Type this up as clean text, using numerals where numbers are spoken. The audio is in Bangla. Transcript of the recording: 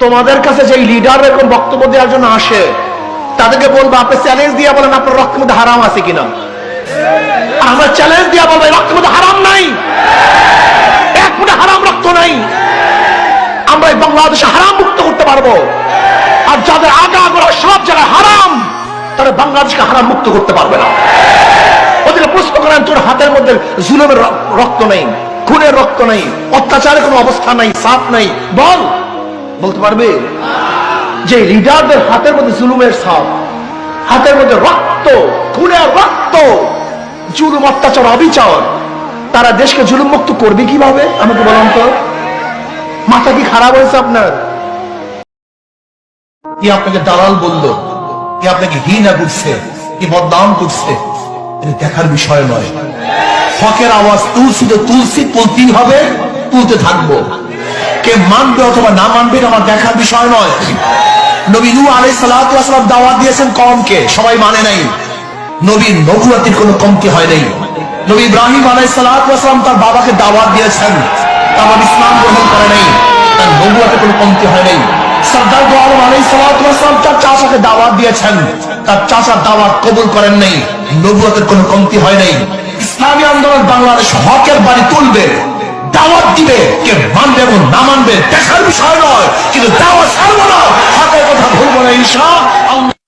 তোমাদের কাছে যে লিডার এরকম বক্তব্য দেওয়ার জন্য আসে, তাদেরকে বলবো, আপনি চ্যালেঞ্জ দিয়ে বলেন আপনার রক্তের মধ্যে হারাম আছে কিনা। আমরা চ্যালেঞ্জ দিয়ে বলবো রক্তের মধ্যে হারাম নাই, এক ফুটে হারাম রক্ত নাই। আমরা এই বাংলাদেশে হারাম মুক্ত করতে পারবো। আর যাদের আগা আগা সব জায়গায় হারাম, তারা বাংলাদেশকে হারাম মুক্ত করতে পারবে না। ওদের প্রশ্ন করেন, তোর হাতের মধ্যে জুলুমের রক্ত নেই, খুনের রক্ত নেই, অত্যাচারের কোনো অবস্থা নাই, সাপ নাই, বল, বলতে পারবে? যে লিডারদের হাতের মধ্যে জুলুমের ছাপ, হাতের মধ্যে রক্ত, খুনের রক্ত, জুলুম, অত্যাচার, অবিচার, তারা দেশকে জুলুম মুক্ত করবে কিভাবে? আমাকে বলুন তো। মাথা কি খারাপ হয়েছে আপনার? কি আপনাকে দালাল বললো, কি আপনাকে ঘৃণা করছে, কি বদনাম করছে, এটা দেখার বিষয় নয়। হকের আওয়াজ তুলছি তো তুলছি, তুলতেই হবে, তুলতে থাকবো। কে মানবে অথবা না মানবে আমার দেখার বিষয় নয়। নবী নূহ আলাইহিস সালাতু ওয়াস সালাম দাওয়াত দিয়েছেন কওমকে, সবাই মানে নাই। নবীর নবুয়তের কোনো কমতি হয় নাই। নবী ইব্রাহিম আলাইহিস সালাতু ওয়াস সালাম তার বাবাকে দাওয়াত দিয়েছেন, তার ইসলাম গ্রহণ করে নাই, তার নবুয়তের কোনো কমতি হয় নাই। সরদার দো আলম আলাইহিস সালাতু ওয়াস সালাম তার চাচাকে দাওয়াত দিয়েছেন, তার চাচার দাওয়াত কবুল করেন নাই, নবুয়তের কোনো কমতি হয় নাই। ইসলামী আন্দোলন বাংলাদেশ হকের বাড়ি তুলবে, দাওয়াত দিবে, কে মানবে এবং না মানবে দেখার বিষয় নয়, কিন্তু দাওয়াত ছাড়বো না, হকের কথা ভুলবো না ইনশাআল্লাহ।